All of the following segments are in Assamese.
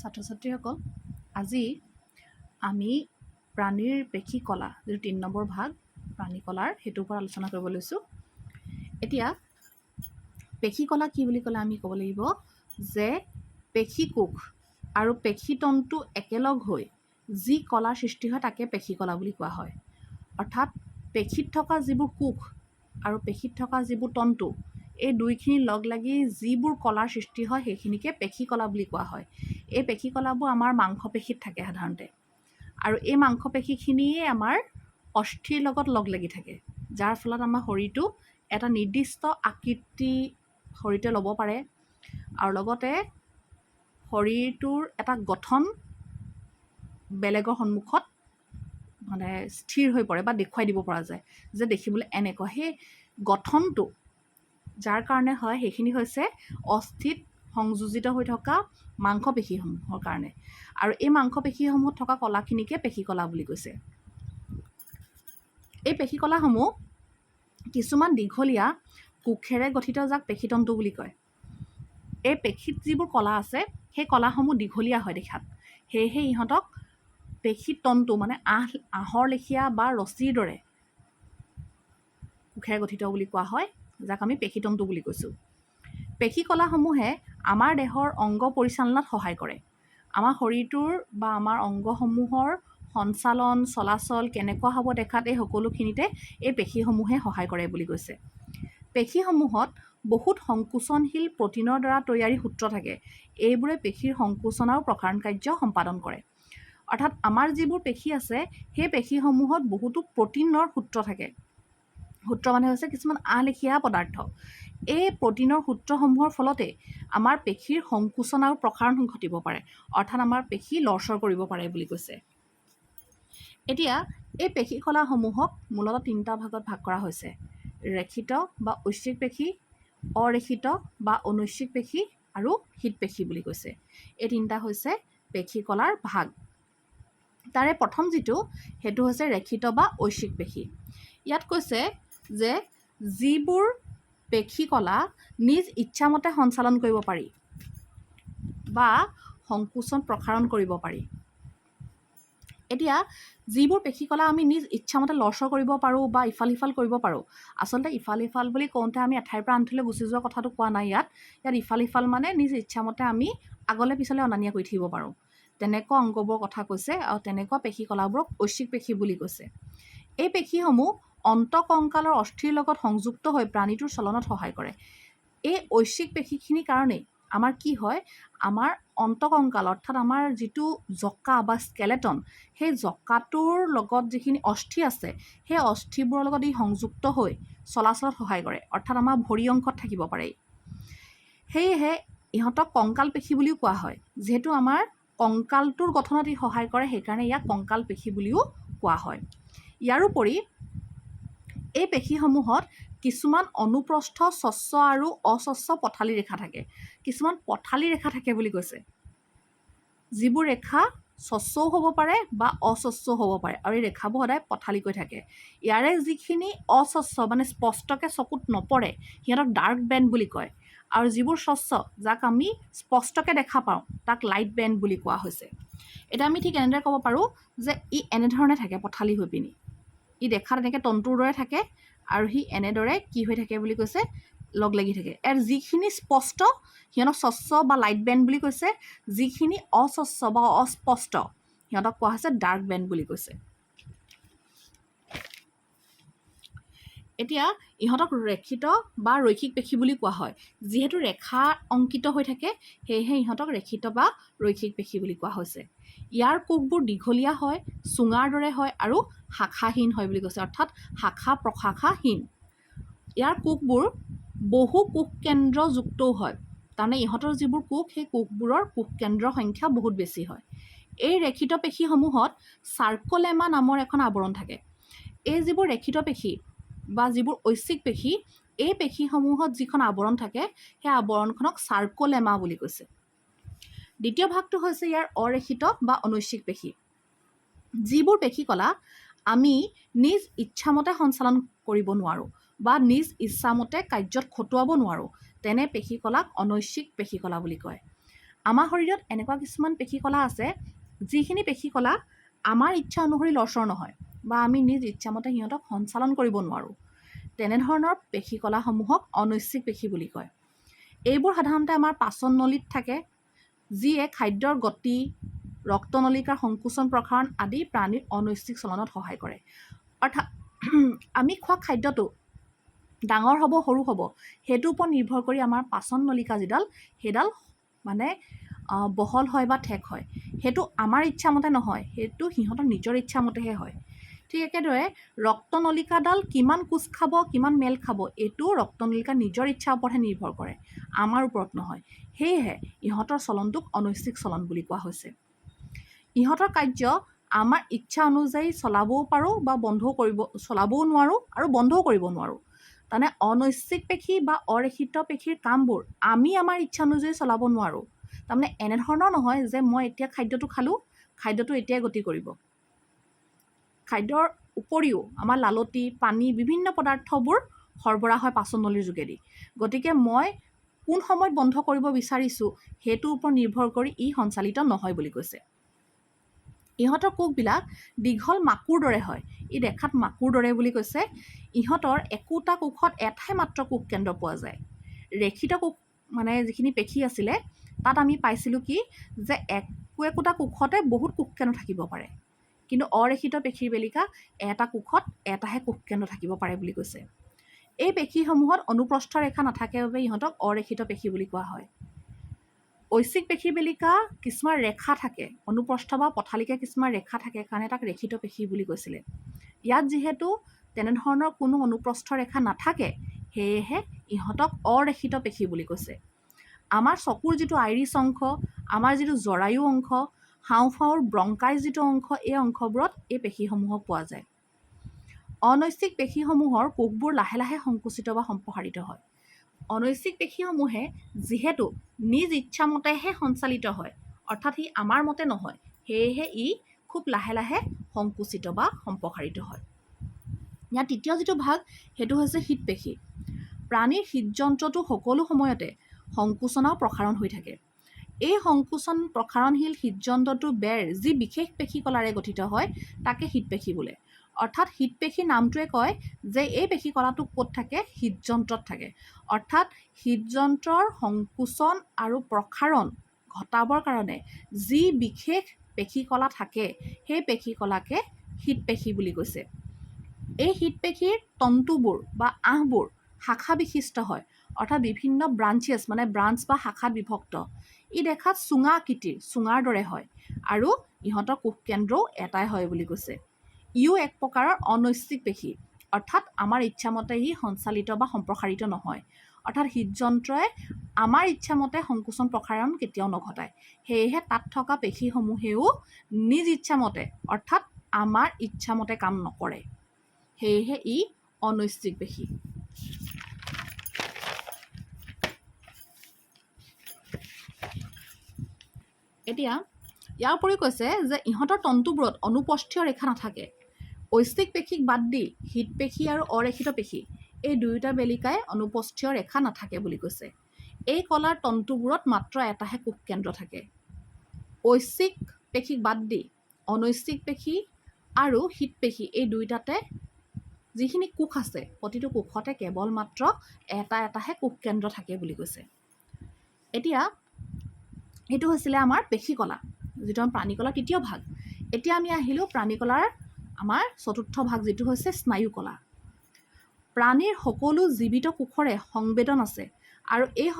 ছাত্ৰ ছাত্ৰীসকল, আজি আমি প্ৰাণীৰ পেশী কলা যিটো ৩ নম্বৰ ভাগ প্ৰাণী কলাৰ সেইটোৰ ওপৰত আলোচনা কৰিব লৈছোঁ। এতিয়া পেশী কলা কি বুলি ক'লে আমি ক'ব লাগিব যে পেশী কোষ আৰু পেশীতন্তু একেলগ হৈ যি কলাৰ সৃষ্টি হয় তাকে পেশী কলা বুলি কোৱা হয়। অৰ্থাৎ পেশীত থকা যিবোৰ কোষ আৰু পেশীত থকা যিবোৰ তন্তু, এই দুইখিনি লগ লাগি যিবোৰ কলাৰ সৃষ্টি হয় সেইখিনিকে পেশী কলা বুলি কোৱা হয়। এই পেশী কলাবোৰ আমাৰ মাংসপেশীত থাকে সাধাৰণতে, আৰু এই মাংসপেশীখিনিয়ে আমাৰ অস্থিৰ লগত লগ লাগি থাকে, যাৰ ফলত আমাৰ শৰীৰটো এটা নিৰ্দিষ্ট আকৃতি শৰীৰটোৱে ল'ব পাৰে, আৰু লগতে শৰীৰটোৰ এটা গঠন বেলেগৰ সন্মুখত মানে স্থিৰ হৈ পৰে বা দেখুৱাই দিব পৰা যায় যে দেখিবলৈ এনেকুৱা। সেই গঠনটো যাৰ কাৰণে হয় সেইখিনি হৈছে অস্থিত সংযোজিত হৈ থকা মাংসপেশীসমূহৰ কাৰণে, আৰু এই মাংসপেশীসমূহত থকা কলাখিনিকে পেশী কলা বুলি কৈছে। এই পেশী কলাসমূহ কিছুমান দীঘলীয়া কোষেৰে গঠিত, যাক পেশীতন্তু বুলি কয়। এই পেশীত যিবোৰ কলা আছে সেই কলাসমূহ দীঘলীয়া হয় দেখাত, সেয়েহে ইহঁতক পেশীতন্তু মানে আঁহৰ লেখীয়া বা ৰছীৰ দৰে কোষেৰে গঠিত বুলি কোৱা হয়, যাক আমি পেশীতন্তু বুলি কৈছোঁ। পেশী কলাসমূহে আমাৰ দেহৰ অংগ পৰিচালনাত সহায় কৰে। আমাৰ শৰীৰটোৰ বা আমাৰ অংগসমূহৰ সঞ্চালন চলাচল কেনেকুৱা হ'ব দেখাত এই সকলোখিনিতে এই পেশীসমূহে সহায় কৰে বুলি কৈছে। পেশীসমূহত বহুত সংকোচনশীল প্ৰটিনৰ দ্বাৰা তৈয়াৰী সূত্ৰ থাকে। এইবোৰে পেশীৰ সংকোচন আৰু প্ৰসাৰণ কাৰ্য সম্পাদন কৰে। অৰ্থাৎ আমাৰ যিবোৰ পেশী আছে সেই পেশীসমূহত বহুতো প্ৰটিনৰ সূত্ৰ থাকে। সূত্ৰ মানে হৈছে কিছুমান আঁহলেখীয়া পদাৰ্থ। এই প্ৰটিনৰ সূত্ৰসমূহৰ ফলতে আমাৰ পেশীৰ সংকোচন আৰু প্ৰসাৰণ ঘটিব পাৰে, অৰ্থাৎ আমাৰ পেশী লৰচৰ কৰিব পাৰে বুলি কৈছে। এতিয়া এই পেশী কলাসমূহক মূলতঃ ৩টা ভাগত ভাগ কৰা হৈছে: ৰেখিত বা ঐচ্ছিক পেশী, অৰেখিত বা অনৈচ্ছিক পেশী আৰু শীতপেশী বুলি কৈছে। এই ৩টা হৈছে পেশী কলাৰ ভাগ। তাৰে প্ৰথম যিটো সেইটো হৈছে ৰেখিত বা ঐচ্ছিক পেশী। ইয়াত কৈছে যে যিবোৰ পেশী কলা নিজ ইচ্ছামতে সঞ্চালন কৰিব পাৰি বা সংকোচন প্ৰসাৰণ কৰিব পাৰি। এতিয়া যিবোৰ পেশী কলা আমি নিজ ইচ্ছামতে লৰচৰ কৰিব পাৰোঁ বা ইফাল সিফাল কৰিব পাৰোঁ, আচলতে ইফাল সিফাল বুলি কওঁতে আমি এঠাইৰ পৰা আনঠাইলৈ গুচি যোৱা কথাটো কোৱা নাই। ইয়াত ইফাল সিফাল মানে নিজ ইচ্ছামতে আমি আগলৈ পিছলৈ অনা নিয়া কৰি থাকিব পাৰোঁ, তেনেকুৱা অংগবোৰৰ কথা কৈছে, আৰু তেনেকুৱা পেশী কলাবোৰক ঐচ্ছিক পেশী বুলি কৈছে। এই পেশীসমূহ অন্তঃকংকালৰ অস্থিৰ লগত সংযুক্ত হৈ প্ৰাণীটোৰ চলনত সহায় কৰে। এই ঐচ্ছিক পেশীখিনিৰ কাৰণেই আমাৰ কি হয়, আমাৰ অন্তঃকংকাল অৰ্থাৎ আমাৰ যিটো জকা বা স্কেলেটন, সেই জকাটোৰ লগত যিখিনি অস্থি আছে সেই অস্থিবোৰৰ লগত ই সংযুক্ত হৈ চলাচলত সহায় কৰে, অৰ্থাৎ আমাৰ ভৰি অংশত থাকিব পাৰে। সেয়েহে ইহঁতক কংকাল পেশী বুলিও কোৱা হয়। যিহেতু আমাৰ কংকালটোৰ গঠনত ই সহায় কৰে, সেইকাৰণে ইয়াক কংকাল পেশী বুলিও কোৱা হয়। ইয়াৰোপৰি এই পেশীসমূহত কিছুমান অনুপ্ৰস্থ স্বচ্ছ আৰু অস্বচ্ছ পথালি ৰেখা থাকে। কিছুমান পথালি ৰেখা থাকে বুলি কৈছে, যিবোৰ ৰেখা স্বচ্ছও হ'ব পাৰে বা অস্বচ্ছও হ'ব পাৰে, আৰু এই ৰেখাবোৰ সদায় পথালিকৈ থাকে। ইয়াৰে যিখিনি অস্বচ্ছ মানে স্পষ্টকৈ চকুত নপৰে সিহঁতক ডাৰ্ক বেণ্ড বুলি কয়, আৰু যিবোৰ স্বচ্ছ যাক আমি স্পষ্টকৈ দেখা পাওঁ তাক লাইট বেণ্ড বুলি কোৱা হৈছে। এতিয়া আমি ঠিক এনেদৰে ক'ব পাৰোঁ যে ই এনেধৰণে থাকে পথালি হৈ পিনি, ই দেখাত এনেকৈ তন্তুৰ দৰে থাকে, আৰু সি এনেদৰে কি হৈ থাকে বুলি কৈছে, লগ লাগি থাকে। ইয়াৰ যিখিনি স্পষ্ট সিহঁতক স্বচ্ছ বা লাইট বেণ্ড বুলি কৈছে, যিখিনি অস্বচ্ছ বা অস্পষ্ট সিহঁতক কোৱা হৈছে ডাৰ্ক বেণ্ড বুলি কৈছে। এতিয়া ইহঁতক ৰেখিত বা ৰৈখিক পেশী বুলি কোৱা হয়। যিহেতু ৰেখা অংকিত হৈ থাকে সেয়েহে ইহঁতক ৰেখিত বা ৰৈখিক পেশী বুলি কোৱা হৈছে। ইয়াৰ কোষবোৰ দীঘলীয়া হয়, চুঙাৰ দৰে হয় আৰু শাখাহীন হয় বুলি কৈছে, অৰ্থাৎ শাখা প্ৰশাখাহীন। ইয়াৰ কোষবোৰ বহু কোষ কেন্দ্ৰযুক্তও হয়, তাৰমানে ইহঁতৰ যিবোৰ কোষ সেই কোষবোৰৰ কোষ কেন্দ্ৰৰ সংখ্যা বহুত বেছি হয়। এই ৰেখিত পেশীসমূহত চাৰ্কলেমা নামৰ এখন আৱৰণ থাকে। এই যিবোৰ ৰেখিত পেশী বা যিবোৰ ঐচ্ছিক পেশী, এই পেশীসমূহত যিখন আৱৰণ থাকে সেই আৱৰণখনক চাৰ্কলেমা বুলি কৈছে। দ্বিতীয় ভাগটো হৈছে ইয়াৰ অৰেখিত বা অনৈচ্ছিক পেশী। যিবোৰ পেশী কলা আমি নিজ ইচ্ছামতে সঞ্চালন কৰিব নোৱাৰোঁ বা নিজ ইচ্ছামতে কাৰ্যত খটুৱাব নোৱাৰোঁ, তেনে পেশী কলাক অনৈচ্ছিক পেশী কলা বুলি কয়। আমাৰ শৰীৰত এনেকুৱা কিছুমান পেশীকলা আছে যিখিনি পেশীকলা আমাৰ ইচ্ছা অনুসৰি লৰচৰ নহয় বা আমি নিজ ইচ্ছামতে সিহঁতক সঞ্চালন কৰিব নোৱাৰোঁ। তেনেধৰণৰ পেশীকলাসমূহক অনৈচ্ছিক পেশী বুলি কয়। এইবোৰ সাধাৰণতে আমাৰ পাচন নলীত থাকে, যিয়ে খাদ্যৰ গতি, ৰক্তনলিকাৰ সংকোচন প্ৰসাৰণ আদি প্ৰাণীৰ অনৈচ্ছিক চলনত সহায় কৰে। অৰ্থাৎ আমি খোৱা খাদ্যটো ডাঙৰ হ'ব সৰু হ'ব সেইটোৰ ওপৰত নিৰ্ভৰ কৰি আমাৰ পাচন নলিকা যিডাল সেইডাল মানে বহল হয় বা ঠেক হয়, সেইটো আমাৰ ইচ্ছামতে নহয়, সেইটো সিহঁতৰ নিজৰ ইচ্ছামতেহে হয়। ঠিক একেদৰে ৰক্তনলিকাডাল কিমান কোচ খাব, কিমান মেল খাব, এইটো ৰক্তনলিকা নিজৰ ইচ্ছাৰ ওপৰতহে নিৰ্ভৰ কৰে, আমাৰ ওপৰত নহয়। সেয়েহে ইহঁতৰ চলনটোক অনৈচ্ছিক চলন বুলি কোৱা হৈছে। ইহঁতৰ কাৰ্য আমাৰ ইচ্ছা অনুযায়ী চলাবও পাৰোঁ বা চলাবও নোৱাৰোঁ আৰু বন্ধও কৰিব নোৱাৰোঁ। তাৰমানে অনৈচ্ছিক পেশী বা অৰেখিত পেশীৰ কামবোৰ আমি আমাৰ ইচ্ছা অনুযায়ী চলাব নোৱাৰোঁ। তাৰমানে এনেধৰণৰ নহয় যে মই এতিয়া খাদ্যটো খালোঁ, খাদ্যটো এতিয়াই গতি কৰিব। খাদ্যৰ উপৰিও আমাৰ লালতি, পানী, বিভিন্ন পদাৰ্থবোৰ সৰবৰাহ হয় পাচন নলীৰ যোগেদি। গতিকে মই কোন সময়ত বন্ধ কৰিব বিচাৰিছোঁ সেইটোৰ ওপৰত নিৰ্ভৰ কৰি ই সঞ্চালিত নহয় বুলি কৈছে। ইহঁতৰ কোষবিলাক দীঘল মাকুৰ দৰে হয়। ই দেখাত মাকুৰ দৰে বুলি কৈছে। ইহঁতৰ একোটা কোষত এটাই মাত্ৰ কোষ কেন্দ্ৰ পোৱা যায়। ৰেখিত কোষ মানে যিখিনি পেশী আছিলে তাত আমি পাইছিলোঁ কি যে একোটা কোষতে বহুত কোষ কেন্দ্ৰ থাকিব পাৰে, কিন্তু অৰেখিত পেশীৰ বেলিকা এটা কোষত এটাহে কোষ কেন্দ্ৰ থাকিব পাৰে বুলি কৈছে। এই পেশীসমূহত অনুপ্ৰস্থ ৰেখা নাথাকে বাবে ইহঁতক অৰেখিত পেশী বুলি কোৱা হয়। ঐচ্ছিক পেশীৰ বেলিকা কিছুমান ৰেখা থাকে, অনুপ্ৰস্থ বা পথালিকা কিছুমান ৰেখা থাকে কাৰণে তাক ৰেখিত পেশী বুলি কৈছিলে। ইয়াত যিহেতু তেনেধৰণৰ কোনো অনুপ্ৰস্থ ৰেখা নাথাকে, সেয়েহে ইহঁতক অৰেখিত পেশী বুলি কৈছে। আমাৰ চকুৰ যিটো আইৰিছ অংশ, আমাৰ যিটো জৰায়ু অংশ, হাওঁফাওঁৰ ব্ৰংকাইছ যিটো অংশ, এই অংশবোৰত এই পেশীসমূহক পোৱা যায়। অনৈচ্ছিক পেশীসমূহৰ কোষবোৰ লাহে লাহে সংকুচিত বা সম্প্ৰসাৰিত হয়। অনৈচ্ছিক পেশীসমূহে যিহেতু নিজ ইচ্ছামতেহে সঞ্চালিত হয়, অৰ্থাৎ ই আমাৰ মতে নহয়, সেয়েহে ই খুব লাহে লাহে সংকুচিত বা সম্প্ৰসাৰিত হয়। ইয়াৰ তৃতীয় যিটো ভাগ সেইটো হৈছে হৃদপেশী। প্ৰাণীৰ হৃদযন্ত্ৰটো সকলো সময়তে সংকোচন আৰু প্ৰসাৰণ হৈ থাকে। এই সংকোচন প্ৰসাৰণশীল হৃদযন্ত্ৰটোৰ বেৰ যি বিশেষ পেশীকলাৰে গঠিত হয় তাকে হৃদপেশী বোলে। অৰ্থাৎ হৃদপেশীৰ নামটোৱে কয় যে এই পেশীকলাটো ক'ত থাকে, হৃদযন্ত্ৰত থাকে। অৰ্থাৎ হৃদযন্ত্ৰৰ সংকোচন আৰু প্ৰসাৰণ ঘটাবৰ কাৰণে যি বিশেষ পেশীকলা থাকে সেই পেশীকলাকে হৃদপেশী বুলি কৈছে। এই হৃদপেশীৰ তন্তুবোৰ বা আঁহবোৰ শাখা বিশিষ্ট হয়, অৰ্থাৎ বিভিন্ন ব্ৰাঞ্চ বা শাখাত বিভক্ত। ই দেখাত চুঙা আকৃতিৰ, চুঙাৰ দৰে হয় আৰু ইহঁতৰ কোষ কেন্দ্ৰও এটাই হয় বুলি কৈছে। ইও এক প্ৰকাৰৰ অনৈচ্ছিক পেশী, অৰ্থাৎ আমাৰ ইচ্ছামতে ই সঞ্চালিত বা সম্প্ৰসাৰিত নহয়। অৰ্থাৎ হৃদযন্ত্ৰই আমাৰ ইচ্ছামতে সংকোচন প্ৰসাৰণ কেতিয়াও নঘটায়। সেয়েহে তাত থকা পেশীসমূহেও নিজ ইচ্ছামতে অৰ্থাৎ আমাৰ ইচ্ছামতে কাম নকৰে, সেয়েহে ই অনৈচ্ছিক পেশী। এতিয়া ইয়াৰ উপৰি কৈছে যে ইহঁতৰ তন্তুবোৰত অনুপস্থিয় ৰেখা নাথাকে। ঐচ্ছিক পেশীক বাদ দি হৃদপেশী আৰু অৰেখিত পেশী এই দুয়োটা বেলিকাই অনুপস্থিয় ৰেখা নাথাকে বুলি কৈছে। এই কলাৰ তন্তুবোৰত মাত্ৰ এটাহে কোষ কেন্দ্ৰ থাকে। ঐচ্ছিক পেশীক বাদ দি অনৈচ্ছিক পেশী আৰু হৃদপেশী এই দুয়োটাতে যিখিনি কোষ আছে প্ৰতিটো কোষতে কেৱল মাত্ৰ এটাহে কোষ কেন্দ্ৰ থাকে বুলি কৈছে। এতিয়া এইটো হৈছিলে আমাৰ পেশীকলা, যিটো আমাৰ প্ৰাণীকলাৰ তৃতীয় ভাগ। এতিয়া আমি আহিলোঁ প্ৰাণীকলাৰ আমাৰ চতুৰ্থ ভাগ, যিটো হৈছে স্নায়ুকলা। প্ৰাণীৰ সকলো জীৱিত কোষৰে সংবেদন আছে আৰু এই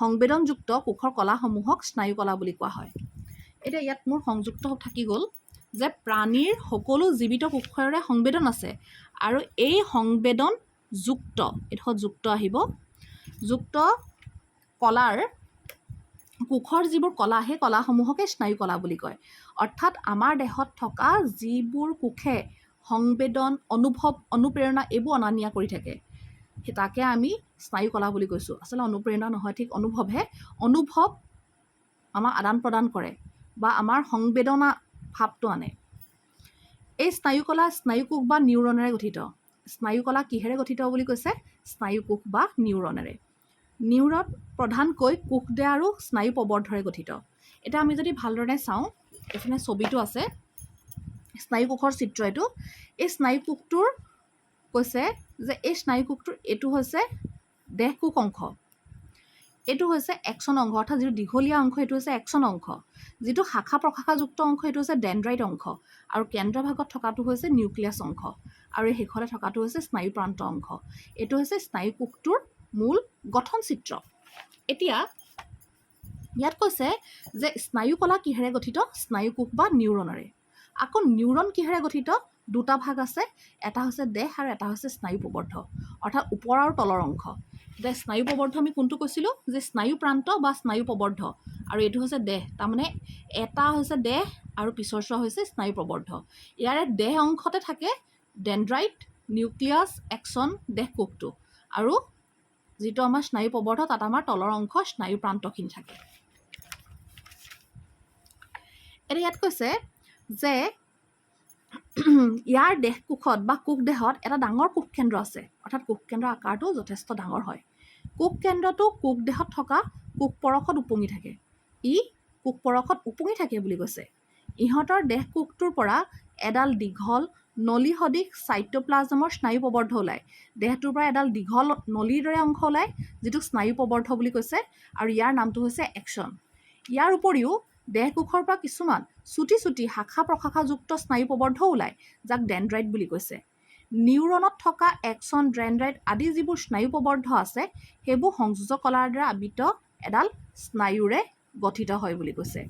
সংবেদনযুক্ত কোষৰ কলাসমূহক স্নায়ুকলা বুলি কোৱা হয়। এতিয়া ইয়াত মোৰ সংযুক্ত থাকি গ'ল যে প্ৰাণীৰ সকলো জীৱিত কোষৰে সংবেদন আছে আৰু এই সংবেদনযুক্ত, এডোখৰত যুক্ত আহিব, যুক্ত কলাৰ কোষৰ যিবোৰ কলা সেই কলাসমূহকে স্নায়ুকলা বুলি কয়। অৰ্থাৎ আমাৰ দেহত থকা যিবোৰ কোষে সংবেদন, অনুভৱ, অনুপ্ৰেৰণা এইবোৰ অনা নিয়া কৰি থাকে তাকে আমি স্নায়ুকলা বুলি কৈছোঁ। আচলতে অনুপ্ৰেৰণা নহয়, ঠিক অনুভৱহে। অনুভৱ আমাক আদান প্ৰদান কৰে বা আমাৰ সংবেদনা ভাৱটো আনে। এই স্নায়ুকলা স্নায়ুকোষ বা নিউৰনেৰে গঠিত। স্নায়ুকলা কিহেৰে গঠিত বুলি কৈছে? স্নায়ুকোষ বা নিউৰনেৰে। নিউৰন প্ৰধানকৈ কোষদেহ আৰু স্নায়ু প্ৰবৰ্ধৰে গঠিত। এতিয়া আমি যদি ভালদৰে চাওঁ, এইফালে ছবিটো আছে, স্নায়ু কোষৰ চিত্ৰ এইটো। এই স্নায়ু কোষটোৰ কৈছে যে এই স্নায়ু কোষটোৰ এইটো হৈছে দেহকোষ অংশ, এইটো হৈছে একচন অংশ, অৰ্থাৎ যিটো দীঘলীয়া অংশ সেইটো হৈছে একচন অংশ, যিটো শাখা প্ৰশাখাযুক্ত অংশ সেইটো হৈছে ডেনড্ৰাইট অংশ, আৰু কেন্দ্ৰভাগত থকাটো হৈছে নিউক্লিয়াছ অংশ, আৰু এই শেষতে থকাটো হৈছে স্নায়ুপ্ৰান্ত অংশ। এইটো হৈছে স্নায়ু কোষটোৰ মূল গঠন চিত্ৰ। এতিয়া ইয়াত কৈছে যে স্নায়ু কলা কিহেৰে গঠিত? স্নায়ু কোষ বা নিউৰনেৰে। আকৌ নিউৰন কিহেৰে গঠিত? দুটা ভাগ আছে, এটা হৈছে দেহ আৰু এটা হৈছে স্নায়ু প্ৰবৰ্ধ, অৰ্থাৎ ওপৰ আৰু তলৰ অংশ। এতিয়া স্নায়ু প্ৰবৰ্ধ আমি কোনটো কৈছিলোঁ? যে স্নায়ু প্ৰান্ত বা স্নায়ু প্ৰবৰ্ধ, আৰু এইটো হৈছে দেহ, তাৰমানে এটা হৈছে দেহ আৰু পিছৰচোৱা হৈছে স্নায়ু প্ৰবৰ্ধ। ইয়াৰে দেহ অংশতে থাকে ডেনড্ৰাইট, নিউক্লিয়াছ, একচন, দেহ কোষটো, আৰু যিটো আমাৰ স্নায়ু প্ৰবৰ্ধ তাত আমাৰ তলৰ অংশ স্নায়ু প্ৰান্তখিনি থাকে। এতিয়া ইয়াত কৈছে যে ইয়াৰ দেহ কোষত বা কোষ দেহত এটা ডাঙৰ কোষ কেন্দ্ৰ আছে, অৰ্থাৎ কোষ কেন্দ্ৰৰ আকাৰটো যথেষ্ট ডাঙৰ হয়। কোষ কেন্দ্ৰটো কোষ দেহত থকা কোষ পৰশত উপঙি থাকে। ই কোষ পৰশত উপঙি থাকে বুলি কৈছে। ইহঁতৰ দেহ কোষটোৰ পৰা এডাল দীঘল নলী সদৃশ চাইটোপ্লাজমৰ স্নায়ু প্ৰবৰ্ধ ওলায়। দেহটোৰ পৰা এডাল দীঘল নলীৰ দৰে অংশ ওলায়, যিটোক স্নায়ু প্ৰবৰ্ধ বুলি কৈছে, আৰু ইয়াৰ নামটো হৈছে একচন। ইয়াৰ উপৰিও দেহ কোষৰ পৰা কিছুমান চুটি চুটি শাখা প্ৰশাখাযুক্ত স্নায়ু প্ৰবৰ্ধও ওলায়, যাক ডেনড্ৰাইট বুলি কৈছে। নিউৰনত থকা একচন, ডেনড্ৰাইট আদি যিবোৰ স্নায়ু প্ৰবৰ্ধ আছে, সেইবোৰ সংযোজক কলাৰ দ্বাৰা আবৃত এডাল স্নায়ুৰে গঠিত হয় বুলি কৈছে।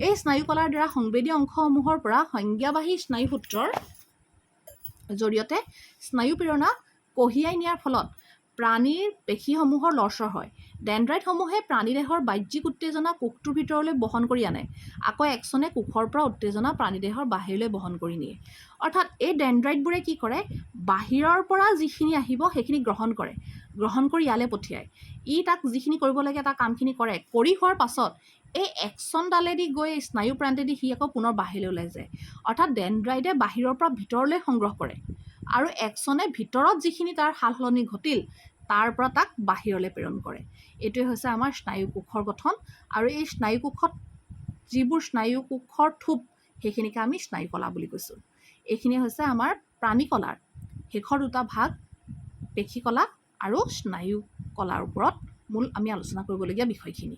এই স্নায়ু কলাৰ দ্বাৰা সংবেদী অংশসমূহৰ পৰা সংজ্ঞাবাহী স্নায়ু সূত্ৰৰ জৰিয়তে স্নায়ু প্ৰেৰণা কঢ়িয়াই নিয়াৰ ফলত প্ৰাণীৰ পেশীসমূহৰ লৰচৰ হয়। ডেনড্ৰাইটসমূহে প্ৰাণীদেহৰ বাহ্যিক উত্তেজনা কোষটোৰ ভিতৰলৈ বহন কৰি আনে। আকৌ একচনে কোষৰ পৰা উত্তেজনা প্ৰাণীদেহৰ বাহিৰলৈ বহন কৰি নিয়ে। অৰ্থাৎ এই ডেনড্ৰাইটবোৰে কি কৰে? বাহিৰৰ পৰা যিখিনি আহিব সেইখিনি গ্ৰহণ কৰে, গ্ৰহণ কৰি ইয়ালৈ পঠিয়ায়। ই তাক যিখিনি কৰিব লাগে তাৰ কামখিনি কৰে, কৰি হোৱাৰ পাছত এই একচনডালেদি গৈ স্নায়ু প্ৰান্তেদি সি আকৌ পুনৰ বাহিৰলৈ ওলাই যায়। অৰ্থাৎ ডেনড্ৰাইটে বাহিৰৰ পৰা ভিতৰলৈ সংগ্ৰহ কৰে, আৰু একচনে ভিতৰত যিখিনি তাৰ সাল সলনি ঘটিল তাৰ পৰা তাক বাহিৰলৈ প্ৰেৰণ কৰে। এইটোৱে হৈছে আমাৰ স্নায়ু কোষৰ গঠন, আৰু এই স্নায়ু কোষত যিবোৰ স্নায়ু কোষৰ থোপ সেইখিনিকে আমি স্নায়ু কলা বুলি কৈছোঁ। এইখিনি হৈছে আমাৰ প্ৰাণী কলাৰ শেষৰ দুটা ভাগ, পেশী কলা আৰু স্নায়ু কলাৰ ওপৰত মূল আমি আলোচনা কৰিবলগীয়া বিষয়খিনি।